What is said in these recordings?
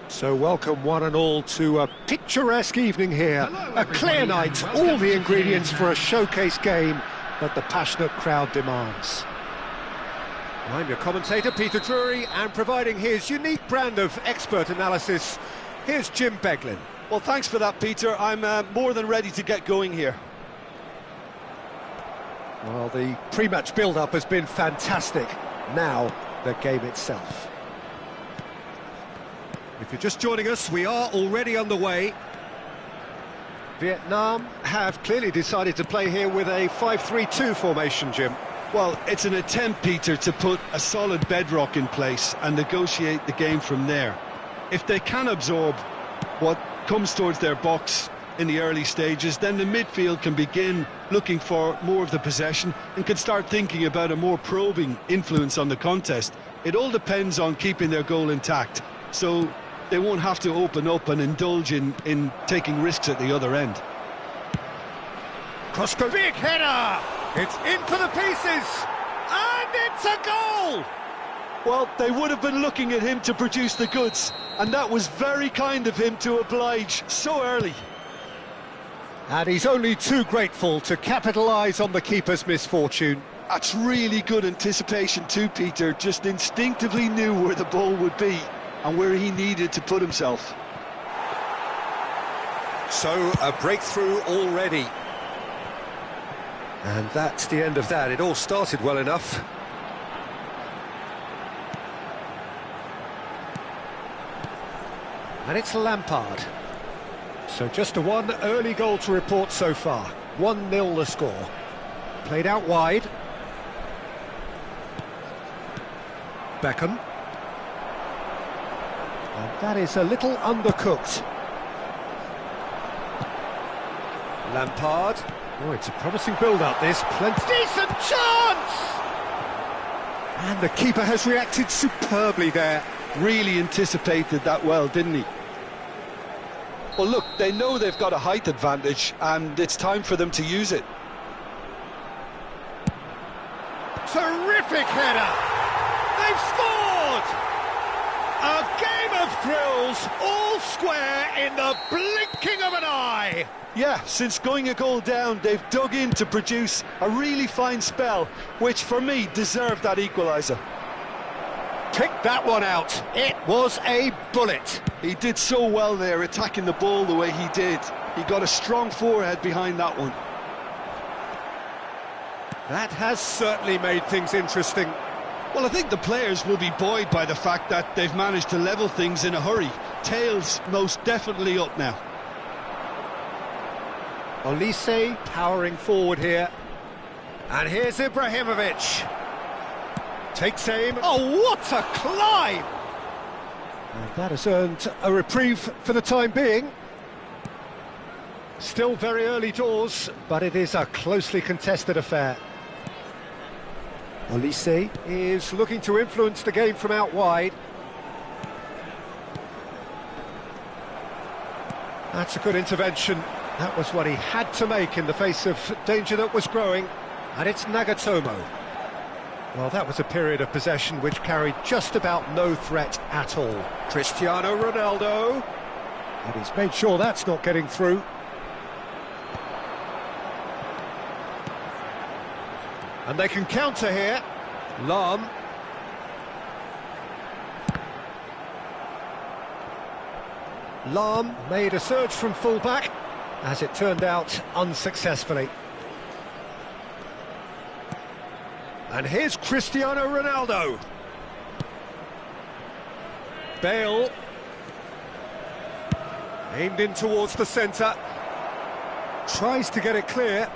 So welcome one and all to a picturesque evening here. A clear night, all the ingredients for a showcase game that the passionate crowd demands. I'm your commentator, Peter Drury, and providing his unique brand of expert analysis, here's Jim Beglin. Well, thanks for that, Peter. I'm more than ready to get going here. Well, the pre-match build-up has been fantastic. Now, the game itself. If you're just joining us, we are already underway. Vietnam have clearly decided to play here with a 5-3-2 formation, Jim. Well, it's an attempt, Peter, to put a solid bedrock in place and negotiate the game from there. If they can absorb what comes towards their box in the early stages, then the midfield can begin looking for more of the possession and can start thinking about a more probing influence on the contest. It all depends on keeping their goal intact, so they won't have to open up and indulge in taking risks at the other end. Crossco, big header! It's in for the pieces! And it's a goal! Well, they would have been looking at him to produce the goods, and that was very kind of him to oblige so early. And he's only too grateful to capitalise on the keeper's misfortune. That's really good anticipation too, Peter. Just instinctively knew where the ball would be and where he needed to put himself. So, a breakthrough already. And that's the end of that. It all started well enough. And it's Lampard. So just a one early goal to report so far. 1-0 the score. Played out wide. Beckham. And that is a little undercooked. Lampard. Oh, it's a promising build-up, this. Plenty. Decent chance! And the keeper has reacted superbly there. Really anticipated that well, didn't he? Well, look, they know they've got a height advantage, and it's time for them to use it. Terrific header! They've scored! A game of thrills, all square in the blinking of an eye! Yeah, since going a goal down, they've dug in to produce a really fine spell, which for me deserved that equaliser. Picked that one out. It was a bullet. He did so well there, attacking the ball the way he did. He got a strong forehead behind that one. That has certainly made things interesting. Well, I think the players will be buoyed by the fact that they've managed to level things in a hurry. Tails most definitely up now. Olise powering forward here. And here's Ibrahimovic. Takes aim. Oh, what a climb! And that has earned a reprieve for the time being. Still very early doors, but it is a closely contested affair. Olise is looking to influence the game from out wide. That's a good intervention. That was what he had to make in the face of danger that was growing. And it's Nagatomo. Well, that was a period of possession which carried just about no threat at all. Cristiano Ronaldo. And he's made sure that's not getting through. And they can counter here. Lahm. Lahm made a surge from full-back, as it turned out unsuccessfully. And here's Cristiano Ronaldo. Bale. Aimed in towards the centre. Tries to get it clear.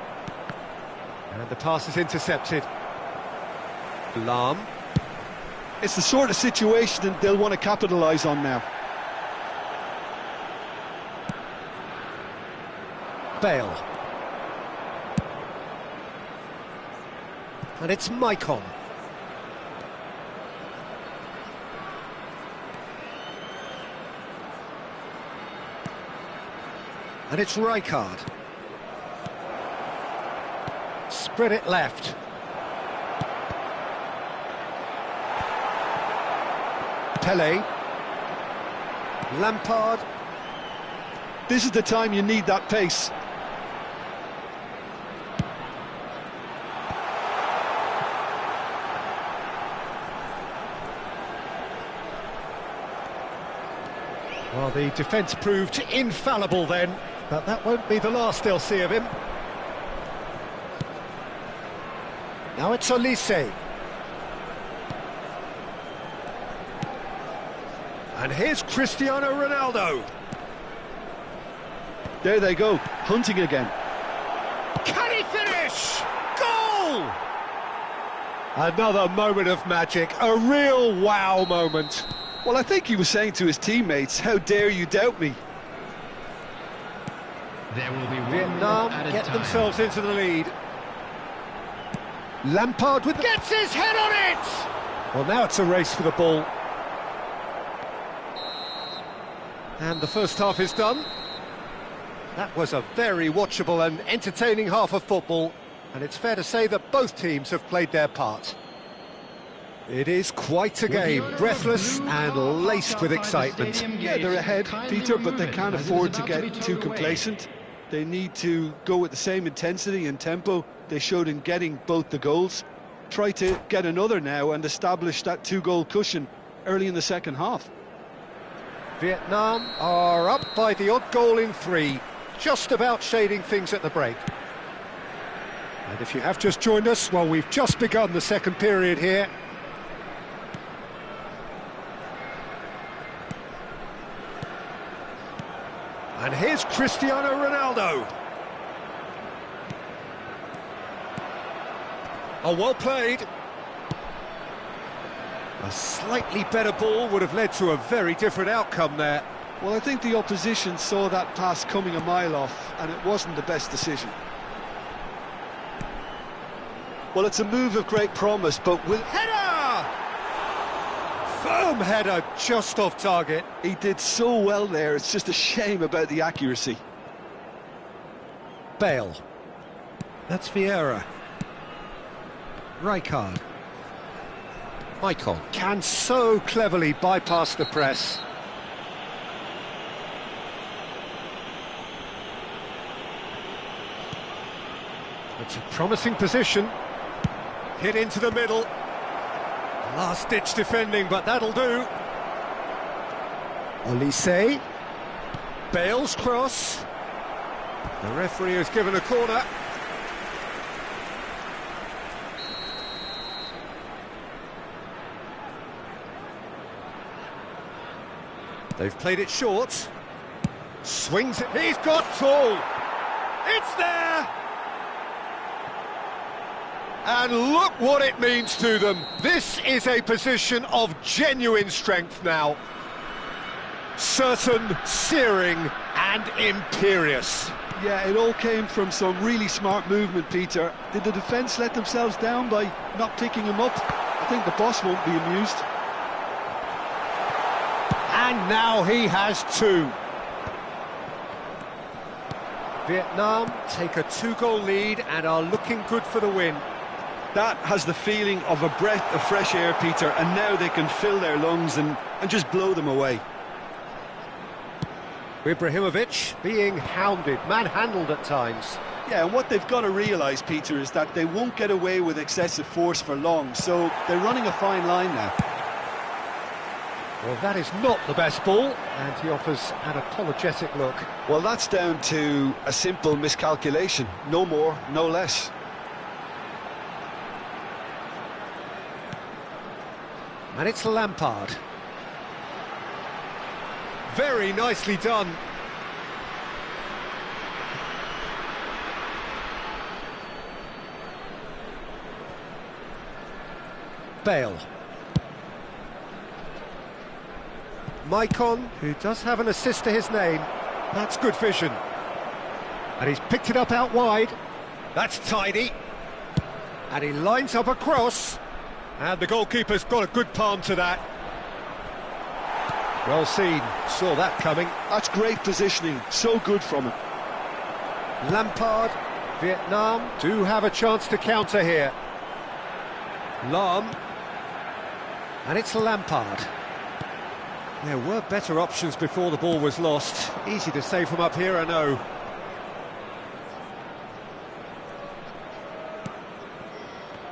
And the pass is intercepted. Lahm. It's the sort of situation that they'll want to capitalise on now. Bale. And it's Maicon. And it's Rijkaard. Spread it left. Pele. Lampard. This is the time you need that pace. Well, the defence proved infallible then, but that won't be the last they'll see of him. Now it's Olise. And here's Cristiano Ronaldo. There they go, hunting again. Can he finish? Goal! Another moment of magic, a real wow moment. Well, I think he was saying to his teammates, how dare you doubt me? There will be Vietnam get themselves into the lead. Lampard gets his head on it! Well, now it's a race for the ball. And the first half is done. That was a very watchable and entertaining half of football, and it's fair to say that both teams have played their part. It is quite a game, breathless and laced with excitement. Yeah, they're ahead, Peter, but they can't afford to get too complacent. They need to go with the same intensity and tempo they showed in getting both the goals. Try to get another now and establish that two-goal cushion early in the second half. Vietnam are up by the odd goal in 3, just about shading things at the break. And if you have just joined us, well, we've just begun the second period here. And here's Cristiano Ronaldo. Oh, well played. A slightly better ball would have led to a very different outcome there. Well, I think the opposition saw that pass coming a mile off, and it wasn't the best decision. Well, it's a move of great promise, but will... Header! Firm header, just off target. He did so well there, it's just a shame about the accuracy. Bale. That's Vieira. Rijkaard. Maicon can so cleverly bypass the press. It's a promising position. Hit into the middle. Last-ditch defending, but that'll do. Olise. Bale's cross. The referee has given a corner. They've played it short. Swings it. He's got tall. It's there. And look what it means to them. This is a position of genuine strength now. Certain, searing and imperious. Yeah, it all came from some really smart movement, Peter. Did the defence let themselves down by not picking him up? I think the boss won't be amused. And now he has 2. Vietnam take a 2-goal lead and are looking good for the win. That has the feeling of a breath of fresh air, Peter, and now they can fill their lungs and just blow them away. Ibrahimovic being hounded, manhandled at times. Yeah, and what they've got to realise, Peter, is that they won't get away with excessive force for long, so they're running a fine line now. Well, that is not the best ball, and he offers an apologetic look. Well, that's down to a simple miscalculation, no more, no less. And it's Lampard. Very nicely done. Bale. Maicon, who does have an assist to his name. That's good vision. And he's picked it up out wide. That's tidy. And he lines up a cross. And the goalkeeper's got a good palm to that. Well seen, saw that coming. That's great positioning, so good from him. Lampard, Vietnam do have a chance to counter here. Lam. And it's Lampard. There were better options before the ball was lost. Easy to say from up here, I know.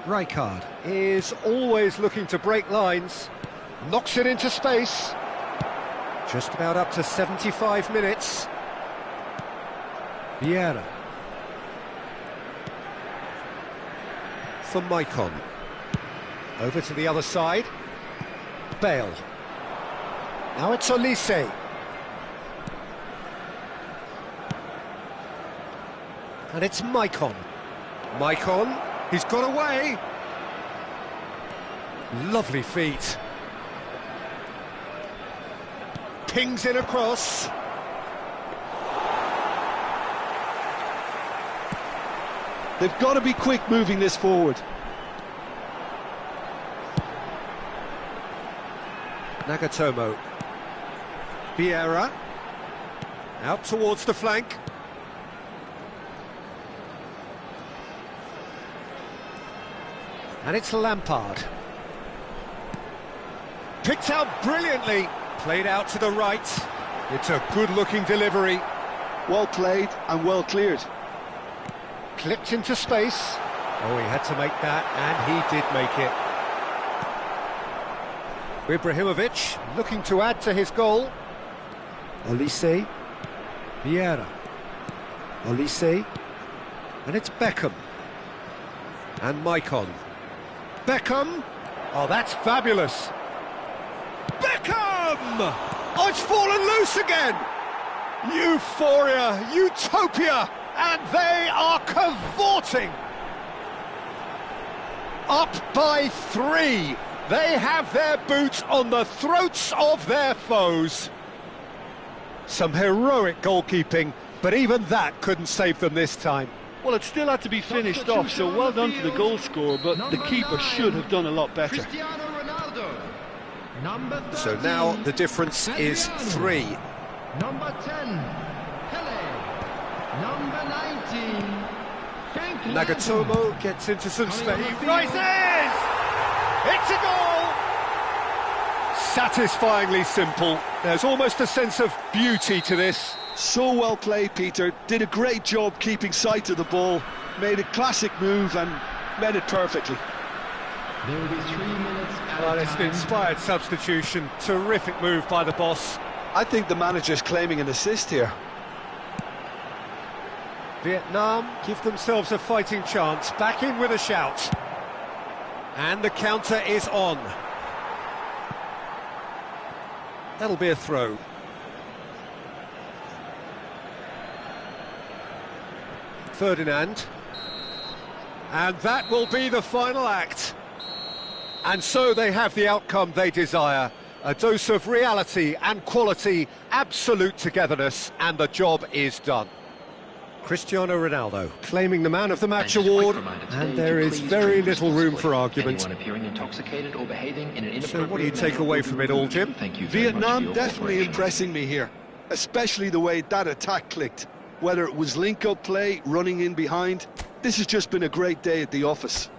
Rijkaard is always looking to break lines. Knocks it into space. Just about up to 75 minutes. Vieira. For Maicon. Over to the other side. Bale. Now it's Olise. And it's Maicon. Maicon, he's got away. Lovely feet. Pings it across. They've got to be quick moving this forward. Nagatomo. Vieira. Out towards the flank. And it's Lampard. Picked out brilliantly. Played out to the right. It's a good-looking delivery. Well played and well cleared. Clipped into space. Oh, he had to make that, and he did make it. Ibrahimovic looking to add to his goal. Olise. Vieira. Olise. And it's Beckham. And Maicon. Beckham! Oh, that's fabulous! Beckham! Oh, it's fallen loose again! Euphoria, utopia, and they are cavorting! Up by 3. They have their boots on the throats of their foes. Some heroic goalkeeping, but even that couldn't save them this time. Well, it still had to be finished off, so well done to the goal scorer, but the keeper should have done a lot better. So now the difference is 3. Number 10, Pele. Number 19, Frank Nagatomo gets into some space. He rises! It's a goal! Satisfyingly simple. There's almost a sense of beauty to this. So well played, Peter. Did a great job keeping sight of the ball. Made a classic move and met it perfectly. There will be 3 minutes at Well, a it's an time. inspired substitution. Terrific move by the boss. I think the manager's claiming an assist here. Vietnam give themselves a fighting chance. Back in with a shout. And the counter is on. That'll be a throw. Ferdinand. And that will be the final act. And so they have the outcome they desire. A dose of reality and quality, absolute togetherness, and the job is done. Cristiano Ronaldo claiming the Man of the Match award, and there is very little room for argument. So what do you take away from it all, Jim? Vietnam definitely impressing me here, especially the way that attack clicked. Whether it was link-up play, running in behind, this has just been a great day at the office.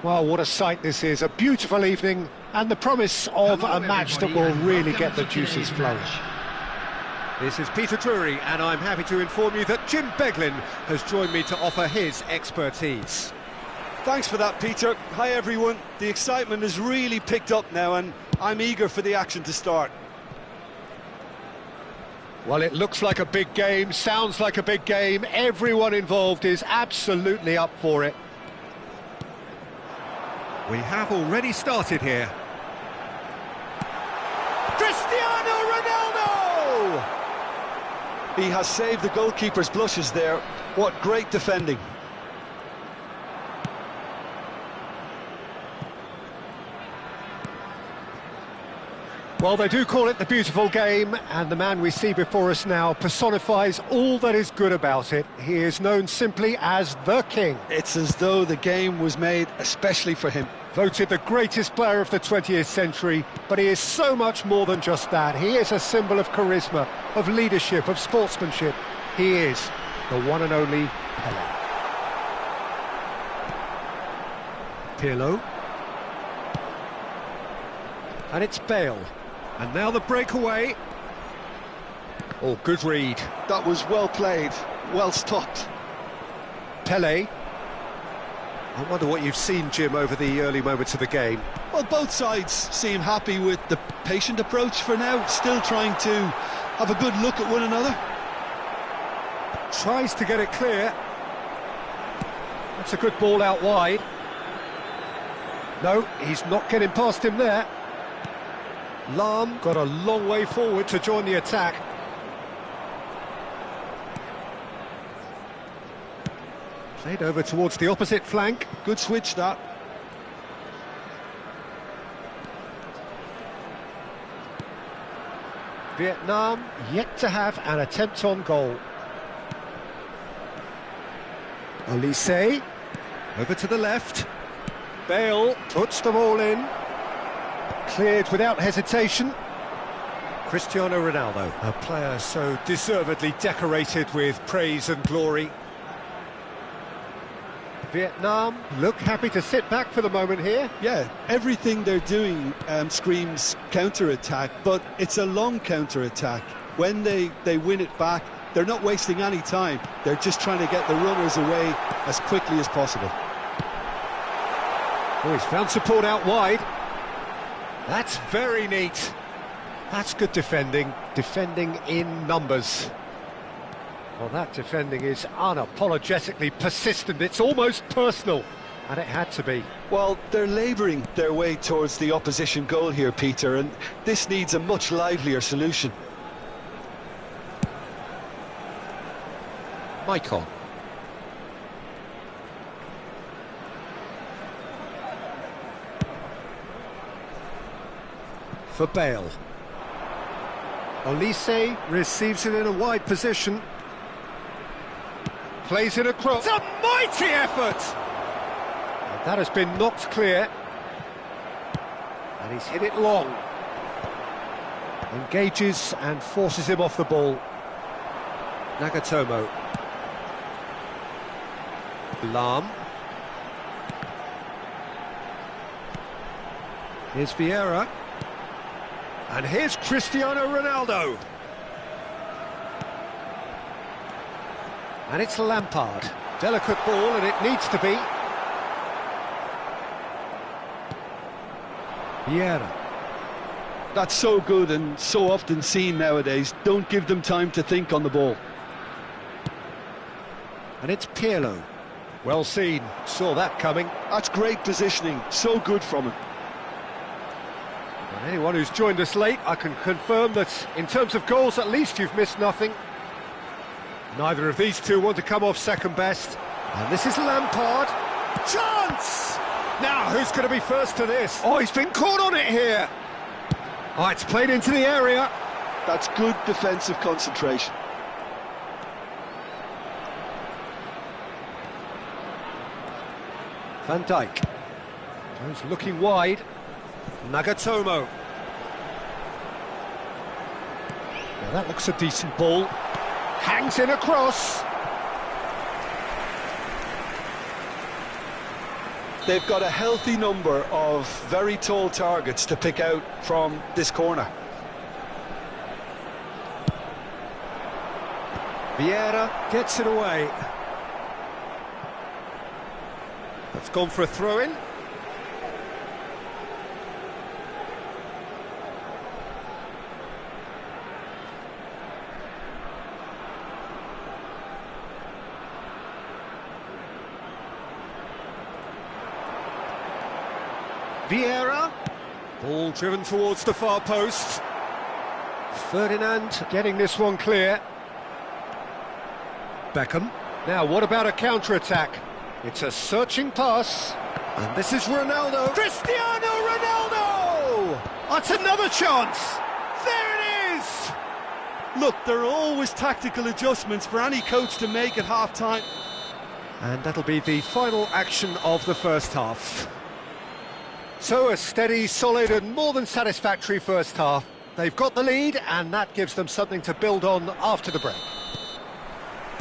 Well, what a sight this is. A beautiful evening and the promise of Hello, a match that everybody, will and really welcome get the to juices today's flowing. match. This is Peter Drury, and I'm happy to inform you that Jim Beglin has joined me to offer his expertise. Thanks for that, Peter. Hi, everyone. The excitement has really picked up now, and I'm eager for the action to start. Well, it looks like a big game, sounds like a big game. Everyone involved is absolutely up for it. We have already started here. Cristiano Ronaldo! He has saved the goalkeeper's blushes there. What great defending. Well, they do call it the beautiful game, and the man we see before us now personifies all that is good about it. He is known simply as the King. It's as though the game was made especially for him. Voted the greatest player of the 20th century, but he is so much more than just that. He is a symbol of charisma, of leadership, of sportsmanship. He is the one and only Pelé. Pirlo. And it's Bale. And now the breakaway. Oh, good read. That was well played, well stopped. Pelé. I wonder what you've seen, Jim, over the early moments of the game. Well, both sides seem happy with the patient approach for now, still trying to have a good look at one another. Tries to get it clear. That's a good ball out wide. No, he's not getting past him there. Lahm got a long way forward to join the attack. Played over towards the opposite flank. Good switch, that. Vietnam yet to have an attempt on goal. Olise. Over to the left. Bale puts them all in. Cleared without hesitation. Cristiano Ronaldo. A player so deservedly decorated with praise and glory. Vietnam look happy to sit back for the moment here. Yeah, everything they're doing screams counter-attack, but it's a long counter-attack. When they win it back, they're not wasting any time. They're just trying to get the runners away as quickly as possible. Oh, he's found support out wide. That's very neat. That's good defending. Defending in numbers. Well, that defending is unapologetically persistent. It's almost personal. And it had to be. Well, they're labouring their way towards the opposition goal here, Peter, and this needs a much livelier solution. Maicon. For Bale. Olise receives it in a wide position. Plays it across. It's a mighty effort! And that has been knocked clear. And he's hit it long. Engages and forces him off the ball. Nagatomo. Lahm. Here's Vieira. And here's Cristiano Ronaldo. And it's Lampard. Delicate ball, and it needs to be. Vieira. That's so good and so often seen nowadays. Don't give them time to think on the ball. And it's Pirlo. Well seen. Saw that coming. That's great positioning. So good from him. And anyone who's joined us late, I can confirm that in terms of goals, at least you've missed nothing. Neither of these two want to come off second best. And this is Lampard. Chance! Now, who's going to be first to this? Oh, he's been caught on it here. Oh, it's played into the area. That's good defensive concentration. Van Dijk. Goes looking wide. Nagatomo. Now that looks a decent ball. Hangs in across. They've got a healthy number of very tall targets to pick out from this corner. Vieira gets it away. That's gone for a throw-in. Vieira, ball driven towards the far post. Ferdinand getting this one clear. Beckham. Now, what about a counter-attack? It's a searching pass. And this is Ronaldo. Cristiano Ronaldo! That's another chance. There it is! Look, there are always tactical adjustments for any coach to make at half-time. And that'll be the final action of the first half. So a steady, solid and more than satisfactory first half. They've got the lead and that gives them something to build on after the break.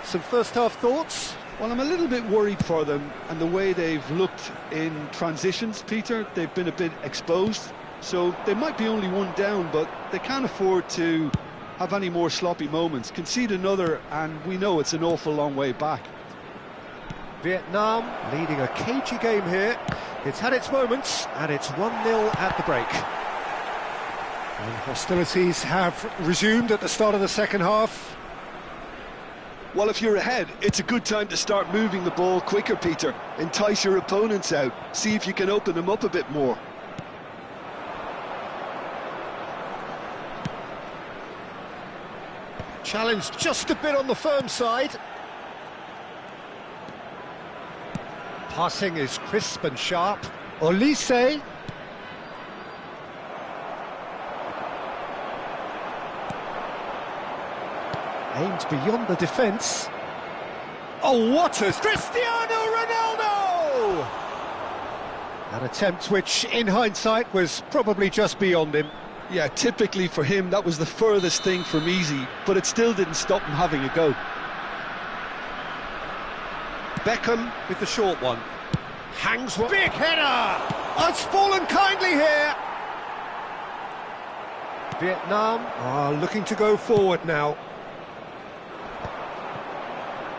Some first half thoughts? Well, I'm a little bit worried for them and the way they've looked in transitions, Peter. They've been a bit exposed, so they might be only one down, but they can't afford to have any more sloppy moments. Concede another and we know it's an awful long way back. Vietnam leading a cagey game here. It's had its moments and it's 1-0 at the break. And hostilities have resumed at the start of the second half. Well, if you're ahead, it's a good time to start moving the ball quicker, Peter. Entice your opponents out. See if you can open them up a bit more. Challenge just a bit on the firm side. Passing is crisp and sharp. Olise. Aimed beyond the defence. Oh, what a... Cristiano Ronaldo! An attempt which, in hindsight, was probably just beyond him. Yeah, typically for him, that was the furthest thing from easy, but it still didn't stop him having a go. Beckham with the short one. Hangs one. Big header! It's fallen kindly here. Vietnam are looking to go forward now.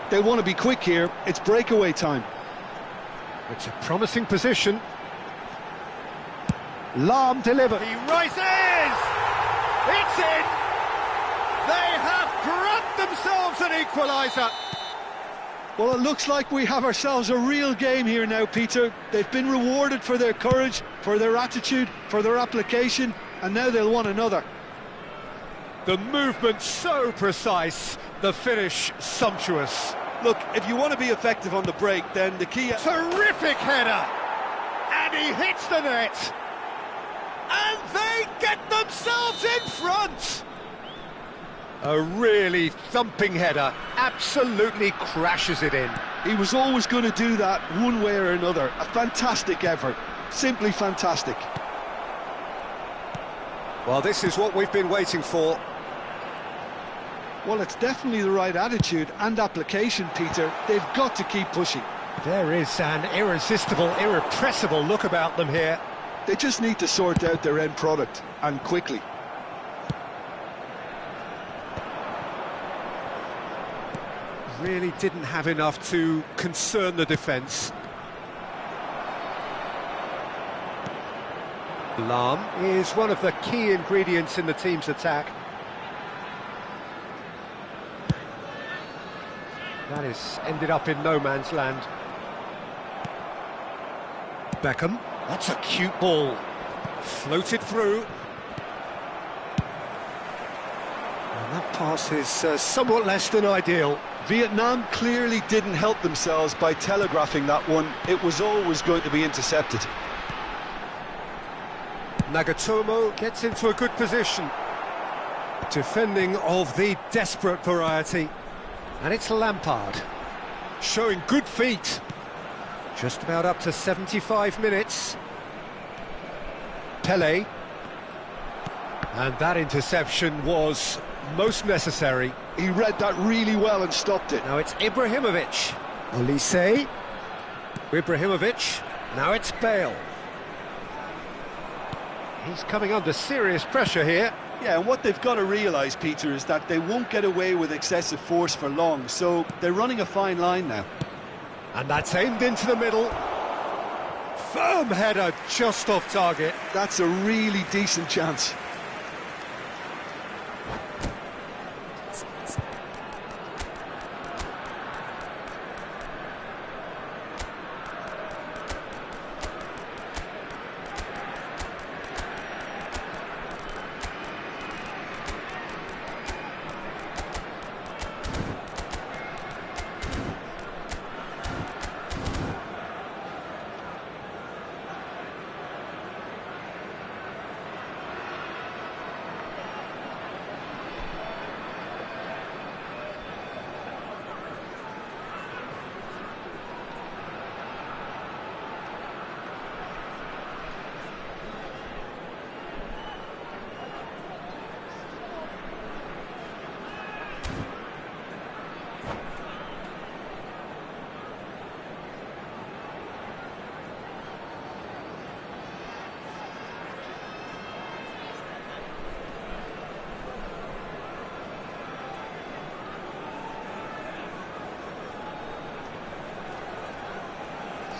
They want to be quick here. It's breakaway time. It's a promising position. Lahm delivered. He rises! It's in! They have grabbed themselves an equaliser. Well, it looks like we have ourselves a real game here now, Peter. They've been rewarded for their courage, for their attitude, for their application, and now they'll want another. The movement so precise, the finish sumptuous. Look, if you want to be effective on the break, then the key... Terrific header! And he hits the net! And they get themselves in front! A really thumping header, absolutely crashes it in. He was always going to do that one way or another. A fantastic effort, simply fantastic. Well, this is what we've been waiting for. Well, it's definitely the right attitude and application, Peter. They've got to keep pushing. There is an irresistible, irrepressible look about them here. They just need to sort out their end product, and quickly. Really didn't have enough to concern the defence. Lahm is one of the key ingredients in the team's attack. That is ended up in no man's land. Beckham, that's a cute ball. Floated through. And that pass is somewhat less than ideal. Vietnam clearly didn't help themselves by telegraphing that one. It was always going to be intercepted. Nagatomo gets into a good position. Defending of the desperate variety. And it's Lampard, showing good feet. Just about up to 75 minutes. Pele. And that interception was most necessary. He read that really well and stopped it. Now it's Ibrahimovic. Olise. Ibrahimovic. Now it's Bale. He's coming under serious pressure here. Yeah, and what they've got to realise, Peter, is that they won't get away with excessive force for long, so they're running a fine line now. And that's aimed into the middle. Firm header, just off target. That's a really decent chance.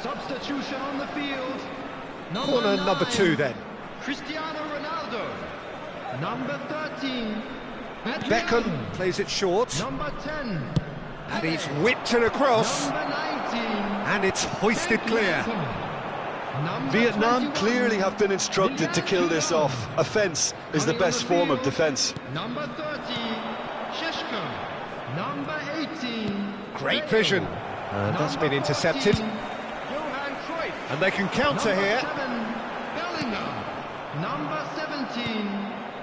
Substitution on the field. Corner number 2 then. Cristiano Ronaldo. Number 13. Beckham plays it short. Number 10. And he's whipped it across. Number 19. And it's hoisted clear. Number Vietnam 21. clearly have been instructed to kill this off. Offence is the best form of defence. Number 30. Sheshko. Number 18. Great vision. And that's been intercepted. Johan Cruyff. And they can counter Number here. 7, Bellingham. Number 17,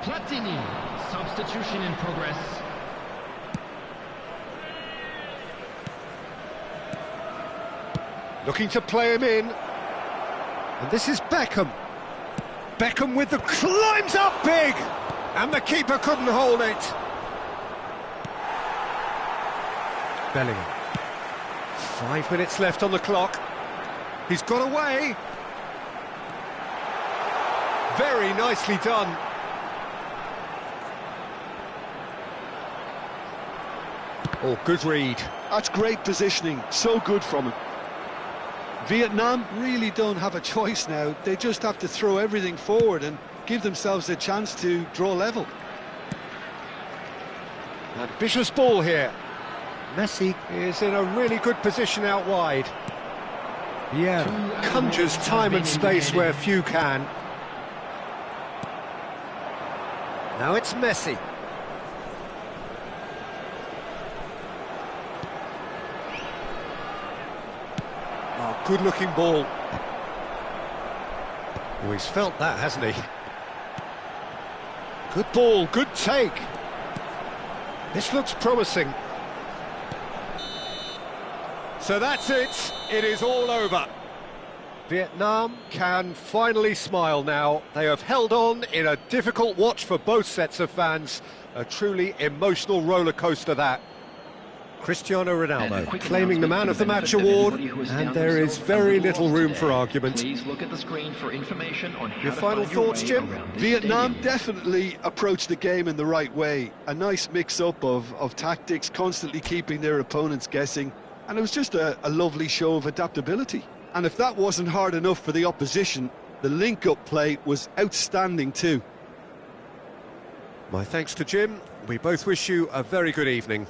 Platini. Substitution in progress. Looking to play him in. And this is Beckham. Beckham with the climbs up big. And the keeper couldn't hold it. Bellingham. 5 minutes left on the clock. He's got away. Very nicely done. Oh, good read. That's great positioning, so good from him. Vietnam really don't have a choice now. They just have to throw everything forward and give themselves a chance to draw level. Ambitious ball here. Messi is in a really good position out wide. Yeah, conjures time and space where few can. Now it's Messi. Oh, good-looking ball. Oh, he's felt that, hasn't he? Good ball, good take. This looks promising. So that's it. It is all over. Vietnam can finally smile now. They have held on in a difficult watch for both sets of fans. A truly emotional roller coaster that. Cristiano Ronaldo claiming the Man of the Match award, and there is very little room for argument. Please look at the screen for information on how Your to final find your thoughts, way Jim? around this Vietnam stadium. definitely approached the game in the right way. A nice mix-up of tactics, constantly keeping their opponents guessing. And it was just a lovely show of adaptability. And if that wasn't hard enough for the opposition, the link-up play was outstanding too. My thanks to Jim. We both wish you a very good evening.